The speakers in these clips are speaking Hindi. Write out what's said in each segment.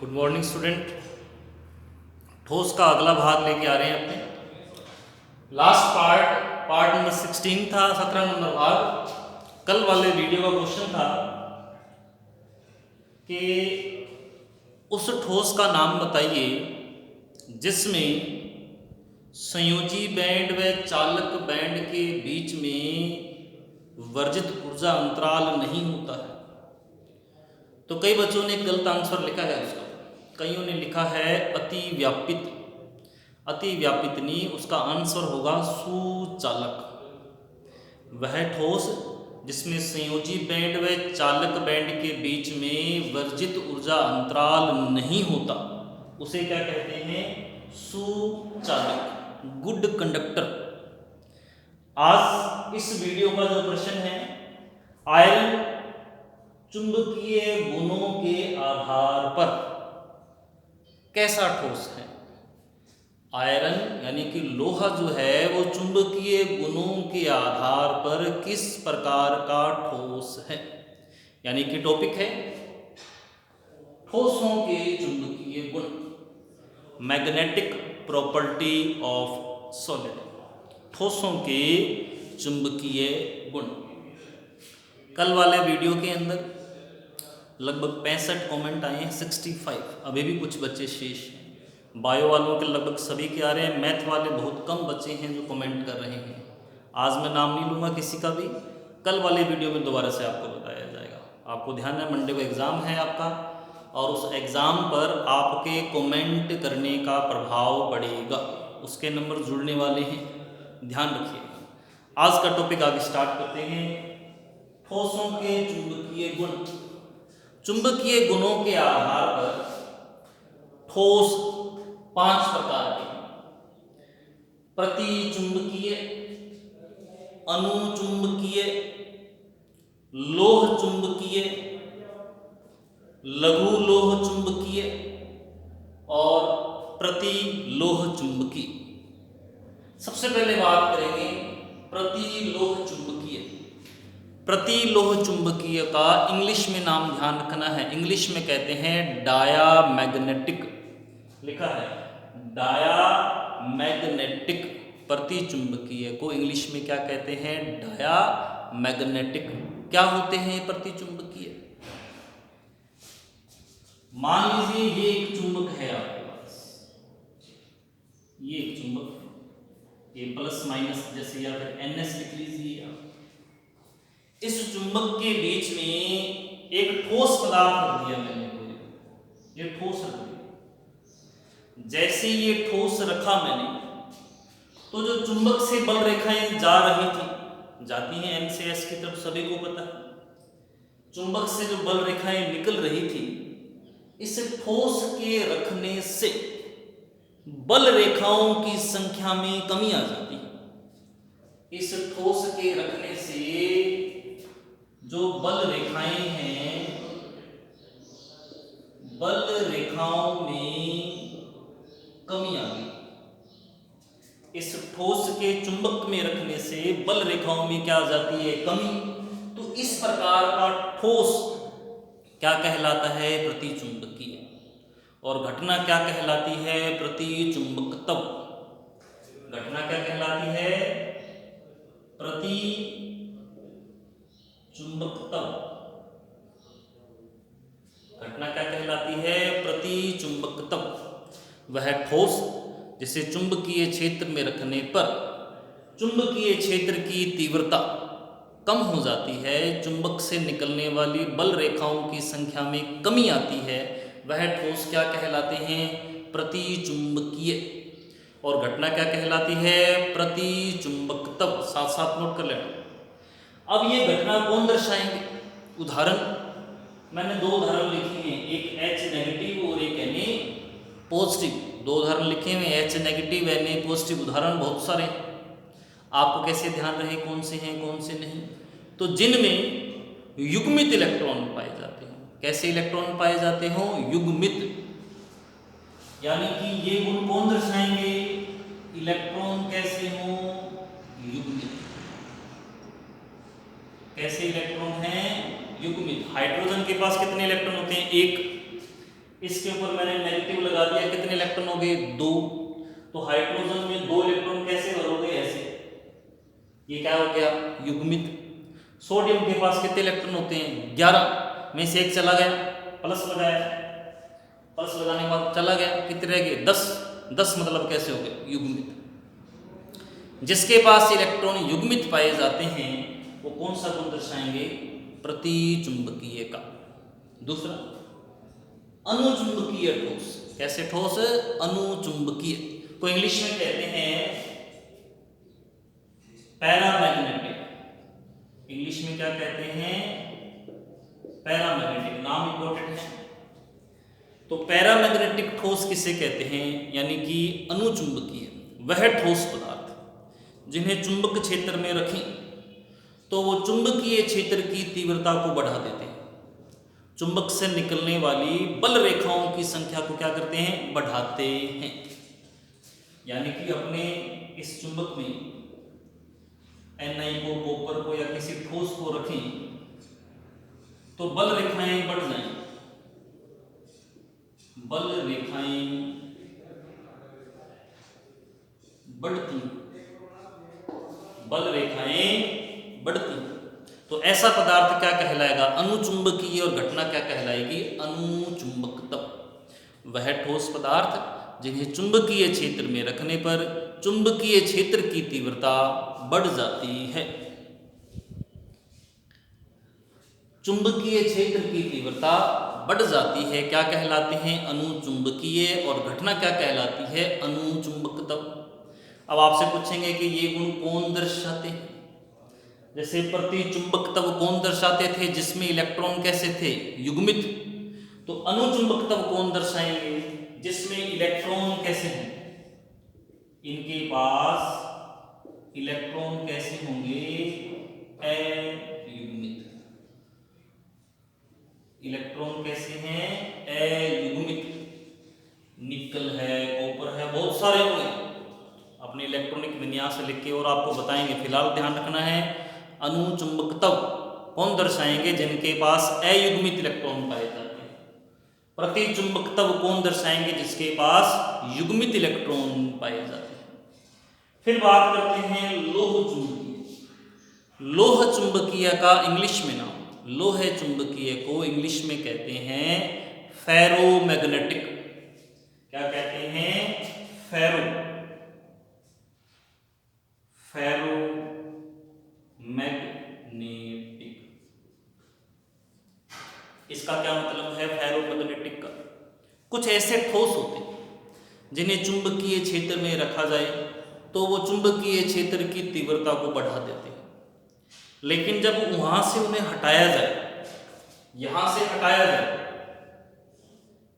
Good morning student. ठोस का अगला भाग लेके आ रहे हैं अपने। लास्ट पार्ट नंबर 16 था, 17 नंबर भाग। कल वाले वीडियो का क्वेश्चन था कि उस ठोस का नाम बताइए जिसमें संयोजी बैंड व चालक बैंड के बीच में वर्जित ऊर्जा अंतराल नहीं होता है। तो कई बच्चों ने गलत आंसर लिखा है उसका। कईयों ने लिखा है अति व्यापित। अति व्यापित नहीं, उसका आंसर होगा सुचालक। वह ठोस जिसमें संयोजी बैंड व चालक बैंड के बीच में वर्जित ऊर्जा अंतराल नहीं होता उसे क्या कहते हैं? सुचालक, गुड कंडक्टर। आज इस वीडियो का जो प्रश्न है, आयरन चुंबकीय गुणों के आधार पर कैसा ठोस है? आयरन यानी कि लोहा जो है वो चुंबकीय गुणों के आधार पर किस प्रकार का ठोस है? यानी कि टॉपिक है ठोसों के चुंबकीय गुण, मैग्नेटिक प्रॉपर्टी ऑफ सॉलिड। ठोसों के चुंबकीय गुण। कल वाले वीडियो के अंदर लगभग 65 कमेंट आए हैं, 65। अभी भी कुछ बच्चे शेष हैं। बायो वालों के लगभग सभी के आ रहे हैं, मैथ वाले बहुत कम बच्चे हैं जो कमेंट कर रहे हैं। आज मैं नाम नहीं लूँगा किसी का भी, कल वाले वीडियो में दोबारा से आपको बताया जाएगा। आपको ध्यान है मंडे को एग्ज़ाम है आपका, और उस एग्ज़ाम पर आपके कमेंट करने का प्रभाव पड़ेगा, उसके नंबर जुड़ने वाले हैं, ध्यान रखिएगा। आज का टॉपिक आगे स्टार्ट करते हैं। ठोसों के चुंबकीय गुण। चुंबकीय गुणों के आधार पर ठोस 5 प्रकार के: प्रतिचुंबकीय, अनुचुंबकीय, लोह चुंबकीय, लघु लोह चुंबकीय और प्रतिलोह चुंबकीय। सबसे पहले बात करेंगे प्रतिलोह चुंबकीय। प्रतिलोह चुंबकीय का इंग्लिश में नाम ध्यान रखना है, इंग्लिश में कहते हैं डायामैग्नेटिक। लिखा है डायामैग्नेटिक। प्रतिचुंबकीय को इंग्लिश में क्या कहते हैं? डायामैग्नेटिक। क्या होते हैं प्रतिचुंबकीय? मान लीजिए ये एक चुंबक है आपके पास, ये एक चुंबक है, ये प्लस माइनस जैसे या फिर NS लिख लीजिए आप। इस चुंबक के बीच में एक ठोस पदार्थ रख दिया मैंने, ये ठोस रख दिया। जैसे ये ठोस रखा मैंने, तो जो चुंबक से बल रेखाएं जा रही थी, जाती हैं N से S की तरफ, सभी को पता है। चुंबक से जो बल रेखाएं निकल रही थी, इस ठोस के रखने से बल रेखाओं की संख्या में कमी आ जाती है। इस ठोस के रखने से जो बल रेखाएं हैं, बल रेखाओं में कमी आ गई। इस ठोस के चुंबक में रखने से बल रेखाओं में क्या आ जाती है? कमी। तो इस प्रकार का ठोस क्या कहलाता है? प्रतिचुंबकीय। और घटना क्या कहलाती है? प्रतिचुंबकत्व। घटना क्या कहलाती है? प्रतिचुंबकत्व। घटना क्या कहलाती है? प्रतिचुंबकत्व। वह ठोस जिसे चुंबकीय क्षेत्र में रखने पर चुंबकीय क्षेत्र की तीव्रता कम हो जाती है, चुंबक से निकलने वाली बल रेखाओं की संख्या में कमी आती है, वह ठोस क्या कहलाते हैं? प्रतिचुंबकीय। और घटना क्या कहलाती है? प्रतिचुंबकत्व। साथ साथ नोट कर लेना। अब ये घटना कौन दर्शाएंगे? उदाहरण मैंने 2 उदाहरण लिखे हैं, एक H नेगेटिव और एक Na पॉजिटिव। 2 उदाहरण लिखे हुए, H नेगेटिव Na पॉजिटिव। उदाहरण बहुत सारे हैं, आपको कैसे ध्यान रहे कौन से हैं कौन से नहीं। तो जिनमें युग्मित इलेक्ट्रॉन पाए जाते हैं। कैसे इलेक्ट्रॉन पाए जाते हो? युग्मित। यानी कि ये गुण कौन दर्शाएंगे? इलेक्ट्रॉन कैसे हो? युग्मित। कैसे इलेक्ट्रॉन हैं? युग्मित। हाइड्रोजन के पास कितने इलेक्ट्रॉन होते हैं? 1। इसके ऊपर मैंने नेगेटिव लगा दिया, कितने इलेक्ट्रॉन हो गए? 2। तो हाइड्रोजन में 2 इलेक्ट्रॉन कैसे भरोगे? ऐसे। ये क्या हो गया? युग्मित। सोडियम के पास कितने इलेक्ट्रॉन होते हैं? 11 में से एक चला गया, प्लस लगाया, प्लस लगाने के बाद चला गया, कितने रह गए? 10। 10 मतलब कैसे हो गए? युग्मित। जिसके पास इलेक्ट्रॉन युग्मित पाए जाते हैं वो कौन सा गुण दर्शाएंगे? प्रतिचुंबकीय का। दूसरा, अनुचुंबकीय ठोस। कैसे ठोस? अनुचुंबकीय को इंग्लिश में कहते हैं पैरामैग्नेटिक। इंग्लिश में क्या कहते हैं? पैरामैग्नेटिक। नाम इंपॉर्टेंट है। तो पैरामैग्नेटिक ठोस किसे कहते हैं? यानी कि अनुचुंबकीय वह ठोस पदार्थ जिन्हें चुंबक क्षेत्र में रखें तो वो चुंबकीय क्षेत्र की तीव्रता को बढ़ा देते हैं। चुंबक से निकलने वाली बल रेखाओं की संख्या को क्या करते हैं? बढ़ाते हैं। यानी कि अपने इस चुंबक में Ni को, कॉपर को या किसी ठोस को रखें तो बल रेखाएं बढ़ जाएं। बल रेखाएं बढ़ती, बल रेखाएं बढ़ती, तो ऐसा पदार्थ क्या कहलाएगा? अनुचुंबकीय। और घटना क्या कहलाएगी? अनुचुंबकत्व। वह ठोस पदार्थ जिन्हें चुंबकीय क्षेत्र में रखने पर चुंबकीय क्षेत्र की तीव्रता बढ़ जाती है। चुंबकीय क्षेत्र की तीव्रता बढ़ जाती है, क्या कहलाते हैं? अनुचुंबकीय। और घटना क्या कहलाती है? अनुचुंबकत्व। अब आपसे पूछेंगे कि ये गुण कौन दर्शाते हैं? जैसे प्रतिचुंबकत्व कौन दर्शाते थे? जिसमें इलेक्ट्रॉन कैसे थे? युग्मित। तो अनुचुंबकत्व कौन दर्शाएंगे? जिसमें इलेक्ट्रॉन कैसे हैं? इनके पास इलेक्ट्रॉन कैसे होंगे? अयुग्मित। इलेक्ट्रॉन कैसे हैं? अयुग्मित। निकल है, कॉपर है, बहुत सारे होंगे। अपने इलेक्ट्रॉनिक विन्यास लिख के और आपको बताएंगे। फिलहाल ध्यान रखना है, अनुचुंबकत्व कौन दर्शाएंगे? जिनके पास अयुग्मित इलेक्ट्रॉन पाए जाते हैं। प्रतिचुंबकत्व कौन दर्शाएंगे? जिसके पास युग्मित इलेक्ट्रॉन पाए जाते हैं। फिर बात करते हैं लोह चुंबकीय। लोह चुंबकीय का इंग्लिश में नाम, लोह चुंबकीय को इंग्लिश में कहते हैं फेरोमैग्नेटिक। क्या कहते हैं? फेरोमैग्नेटिक। इसका क्या मतलब है फेरोमैग्नेटिक का? कुछ ऐसे ठोस होते हैं जिन्हें चुंबकीय क्षेत्र में रखा जाए तो वो चुंबकीय क्षेत्र की तीव्रता को बढ़ा देते हैं, लेकिन जब वहां से उन्हें हटाया जाए, यहां से हटाया जाए,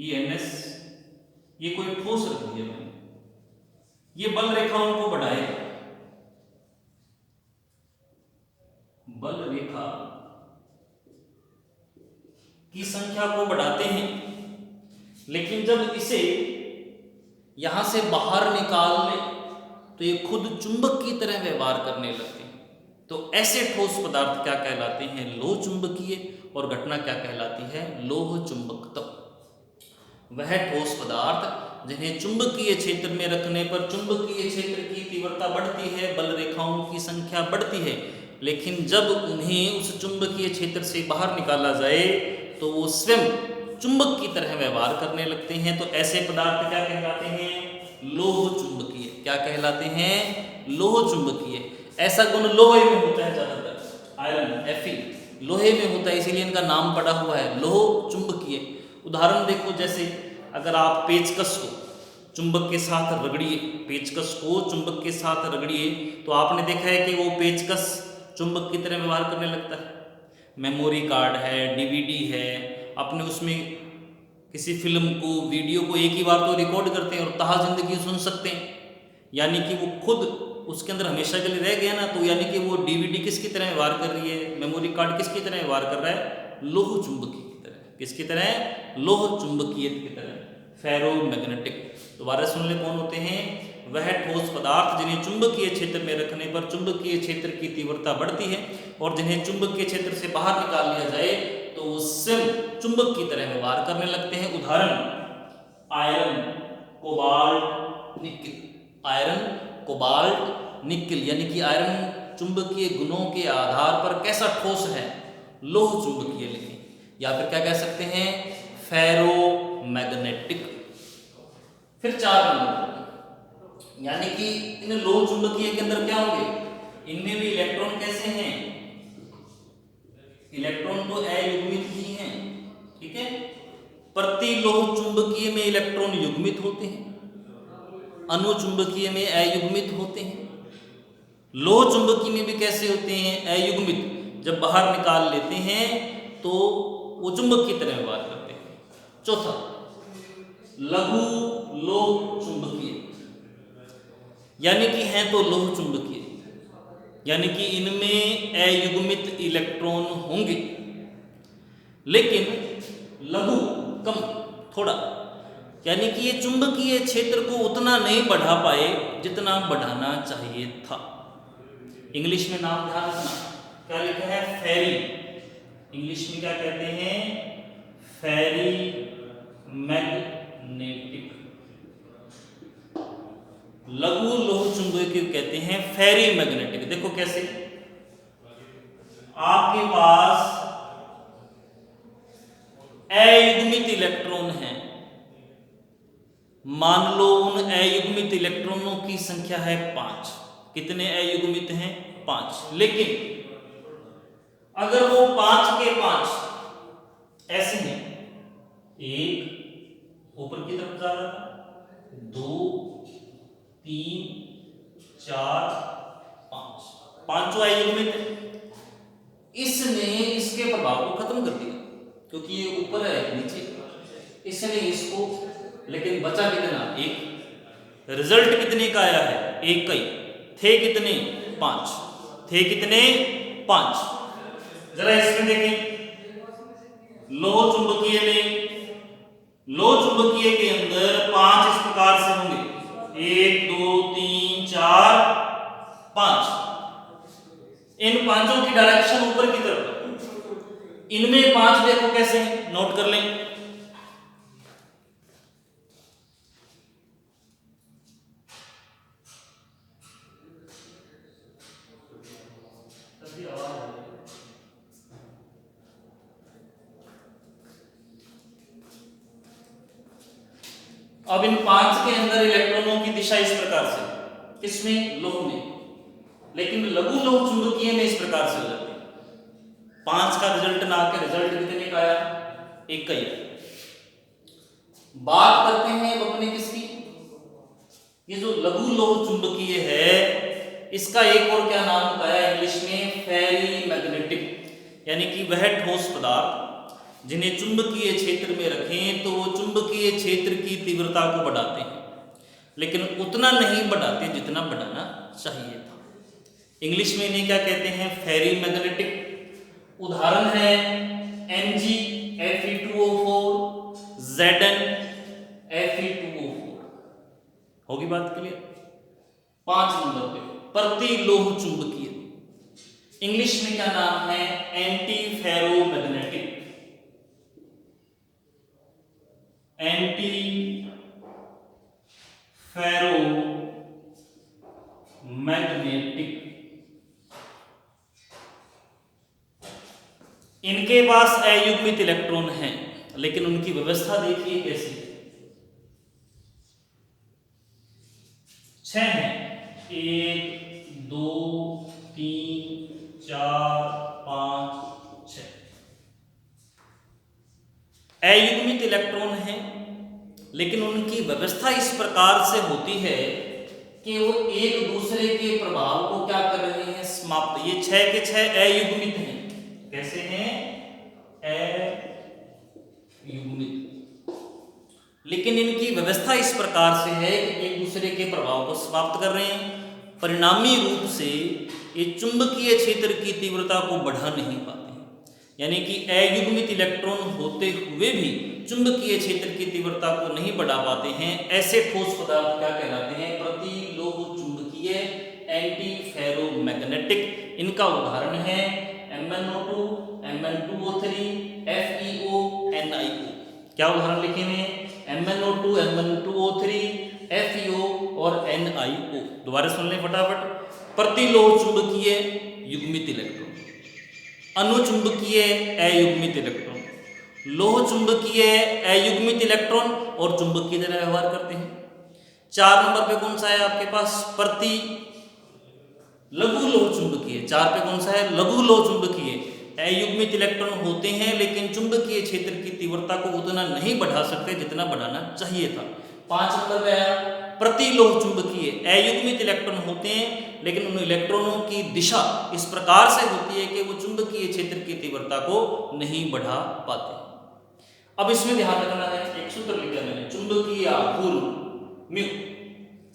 ENS, ये कोई ठोस रख दिया मैंने, ये बल रेखाओं को बढ़ाएगा। बल रेखा की संख्या को बढ़ाते हैं, लेकिन जब इसे यहां से बाहर निकाल ले तो ये खुद चुंबक की तरह व्यवहार करने लगते हैं। तो ऐसे ठोस पदार्थ क्या कहलाते हैं? लोह चुंबकीय। और घटना क्या कहलाती है? लोह चुंबकत्व। वह ठोस पदार्थ जिन्हें चुंबकीय क्षेत्र में रखने पर चुंबकीय क्षेत्र की तीव्रता बढ़ती है, बल रेखाओं की संख्या बढ़ती है, लेकिन जब उन्हें उस चुंबकीय क्षेत्र से बाहर निकाला जाए तो वो स्वयं चुंबक की तरह व्यवहार करने लगते हैं। तो ऐसे पदार्थ क्या कहलाते हैं? लोह चुंबकीय। क्या कहलाते हैं? लोह चुंबकीय। ऐसा गुण लोहे में होता है ज्यादातर, आयरन, Fe लोहे में होता है, इसीलिए इनका नाम पड़ा हुआ है लोह चुंबकीय। उदाहरण देखो, जैसे अगर आप पेचकस को चुंबक के साथ रगड़िए, पेचकस को चुंबक के साथ रगड़िए तो आपने देखा है कि वो पेचकस चुंबक की तरह व्यवहार करने लगता है। मेमोरी कार्ड है, DVD है, अपने उसमें किसी फिल्म को, वीडियो को एक ही बार तो रिकॉर्ड करते हैं और तहा जिंदगी सुन सकते हैं, यानी कि वो खुद उसके अंदर हमेशा के लिए रह गया ना। तो यानी कि वो DVD किसकी तरह व्यवहार कर रही है, मेमोरी कार्ड किसकी तरह व्यवहार कर रहा है? लोह चुंबकीय की तरह। किसकी तरह? लोह चुंबकीय की तरह, फेरोमैग्नेटिक। दोबारा सुन ले, कौन होते हैं? वह ठोस पदार्थ जिन्हें चुंबकीय क्षेत्र में रखने पर चुंबकीय क्षेत्र की तीव्रता बढ़ती है और जिन्हें चुंबकीय क्षेत्र से बाहर निकाल लिया जाए तो वो स्वयं चुंबक की तरह व्यवहार करने लगते हैं। उदाहरण iron, cobalt, nickel. Iron, cobalt, nickel, यानी कि आयरन चुंबकीय गुणों के आधार पर कैसा ठोस है, लोह चुंबकीय लिखें, या फिर क्या कह सकते हैं, फेरोमैग्नेटिक। फिर 4 नंबर, यानी कि इन लोह चुंबकीय के अंदर क्या होंगे, इनमें भी इलेक्ट्रॉन कैसे हैं, इलेक्ट्रॉन तो अयुग्मित ही हैं, ठीक है। प्रति लोह चुंबकीय में इलेक्ट्रॉन युग्मित होते हैं, अनुचुंबकीय में अयुग्मित होते हैं। लोह चुंबकीय में भी कैसे होते हैं, अयुग्मित। जब बाहर निकाल लेते हैं तो वो चुंबक की तरह व्यवहार करते हैं। चौथा, लघु लोह चुंबकीय, यानी कि हैं तो लोह चुंबकीय, यानी कि इनमें अयुग्मित इलेक्ट्रॉन होंगे, लेकिन लघु, कम, थोड़ा, यानी कि ये चुंबकीय क्षेत्र को उतना नहीं बढ़ा पाए जितना बढ़ाना चाहिए था। इंग्लिश में नाम ध्यान रखना, क्या लिखा है, फेरी। इंग्लिश में क्या कहते हैं, फेरी मैग्नेटिक। लघु लोह चुंबकीय कहते हैं फेरी मैग्नेटिक। देखो कैसे, आपके पास अयुग्मित इलेक्ट्रॉन है, मान लो उन अयुग्मित इलेक्ट्रॉनों की संख्या है 5। कितने अयुग्मित हैं, 5। लेकिन अगर वो 5 के 5 ऐसे हैं, एक ऊपर की तरफ जा रहा था, 2, 3, 4, 5, पांचों अयुग्मित है, इसने इसके प्रभाव को खत्म कर दिया, क्योंकि ये ऊपर है नीचे, इसने इसको, लेकिन बचा कितना, एक। रिजल्ट कितने का आया है, एक का ही। थे कितने, 5, थे कितने, 5। जरा इसमें देखें, लोह चुंबकीय में, लोह चुंबकीय के अंदर 5 इस प्रकार से होंगे, 1, 2, 3, 4, 5। इन पांचों की डायरेक्शन ऊपर की तरफ, इनमें 5 देखो कैसे, नोट कर लें। अब इन 5 के अंदर इलेक्ट्रॉनों की दिशा इस प्रकार से, किसमें, लोह में, लेकिन लघु लोह चुंबकीय में इस प्रकार से हो जाती है। 5 का रिजल्ट ना आके रिजल्ट कितने का आया, एक का ही। बात करते हैं अब अपने किसकी, ये जो लघु लोह चुंबकीय है, इसका एक और क्या नाम बताया इंग्लिश में, फेरी मैग्नेटिक, यानी कि वह ठोस पदार्थ जिन्हें चुंबकीय क्षेत्र में रखें तो वो चुंबकीय क्षेत्र की तीव्रता को बढ़ाते हैं, लेकिन उतना नहीं बढ़ाते जितना बढ़ाना चाहिए था। इंग्लिश में इन्हें क्या कहते हैं, फेरी मैग्नेटिक। उदाहरण है Mg Fe2O4, Zn Fe2O4। होगी बात क्लियर। 5 नंबर पे प्रति लोह चुंबकीय, इंग्लिश में क्या नाम है, एंटी फेरोमैग्नेटिक, एंटी फेरोमैग्नेटिक। इनके पास अयुग्मित इलेक्ट्रॉन हैं, लेकिन उनकी व्यवस्था देखिए कैसी, 6 हैं, 1, 2, 3, 4, 5, 6 अयुग्मित इलेक्ट्रॉन हैं, लेकिन उनकी व्यवस्था इस प्रकार से होती है कि वो एक दूसरे के प्रभाव को क्या कर रहे हैं, समाप्त। ये 6 के 6 अयुग्मित हैं, कैसे हैं, अयुग्मित, लेकिन इनकी व्यवस्था इस प्रकार से है कि एक दूसरे के प्रभाव को समाप्त कर रहे हैं। परिणामी रूप से ये चुंबकीय क्षेत्र की तीव्रता को बढ़ा नहीं पाते हैं, यानी कि अयुग्मित इलेक्ट्रॉन होते हुए भी चुंबकीय क्षेत्र की तीव्रता को नहीं बढ़ा पाते हैं। ऐसे ठोस पदार्थ क्या कहलाते हैं, प्रतिलोह चुंबकीय, एंटी फेरोमैग्नेटिक। इनका उदाहरण है MnO2, Mn2O3, FeO, क्या उदाहरण लिखे हुए हैं? MnO2, Mn2O3, FeO और NiO। दोबारा सुन लें फटाफट। प्रतिलोह चुंबकीय युग्मित इलेक्ट्रॉन, अनुचुंबकीय अयुग्मित इलेक्ट्रॉन, लोह चुंबकीय अयुग्मित इलेक्ट्रॉन और चुंबक की तरह व्यवहार करते हैं। 4 नंबर पे कौन सा है आपके पास? प्रति लघु लोह चुंबकीय। 4 पे कौन सा है? लघु लोह चुंबकीय। अयुग्मित इलेक्ट्रॉन होते हैं लेकिन चुंबकीय क्षेत्र की तीव्रता को उतना नहीं बढ़ा सकते जितना बढ़ाना चाहिए था। 5 नंबर पे आया प्रतिलोह चुंबकीय। अयुग्मित इलेक्ट्रॉन होते हैं लेकिन उन इलेक्ट्रॉनों की दिशा इस प्रकार से होती है कि वो चुंबकीय क्षेत्र की तीव्रता को नहीं बढ़ा पाते। अब इसमें ध्यान रखना है, एक सूत्र लिखा मैंने, चुंबकीय आघूर्ण म्यू,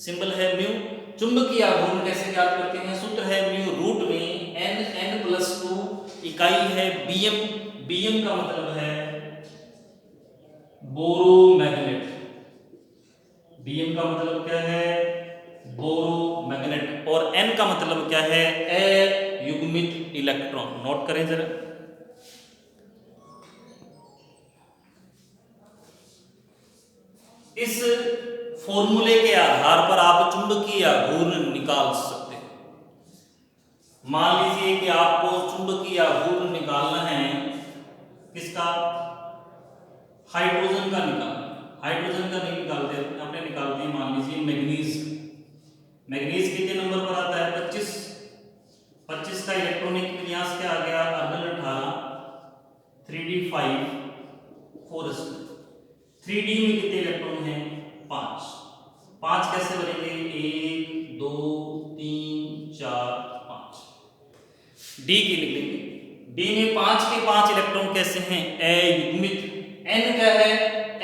सिंबल है म्यू। चुंबकीय आघूर्ण कैसे ज्ञात करते हैं? सूत्र है म्यू रूट में n+2, इकाई है बीएम। बीएम का मतलब है बोरोमैग्नेट। बीएम का मतलब क्या है? बोरोमैग्नेट। और n का मतलब क्या है? अयुग्मित इलेक्ट्रॉन। नोट करें जरा। इस फॉर्मूले के आधार पर आप चुंबकीय आघूर्ण निकाल सकते हैं। मान लीजिए कि आपको चुंबकीय आघूर्ण निकालना है किसका? हाइड्रोजन का निकालना। हाइड्रोजन का नहीं निकालते अपने, निकालते हैं मान लीजिए मैग्नीज। मैग्नीज कितने नंबर पर आता है? 25। 25 का इलेक्ट्रॉनिक विन्यास क्या आ गया? Organ 18, 3d5, 4s। 3d में कितने इलेक्ट्रॉन हैं? 5। 5 कैसे बनेंगे? 1 2 3 4 5। डी की निकलेंगे। डी में 5 के 5 इलेक्ट्रॉन कैसे हैं? अयुग्मित। n क्या है?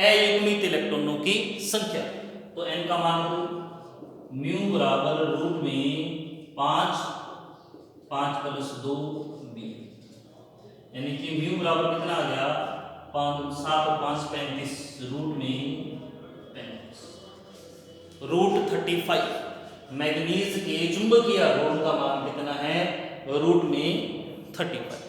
अयुग्मित इलेक्ट्रॉनों की संख्या। तो n का मान म्यू बराबर रूट में 5 + 2 b, यानी कि म्यू बराबर कितना आ गया? 7 और 5 35, रूट में 35, रूट 35। मैग्नीज के चुंबकीय आघूर्ण का मान कितना है? रूट में 35।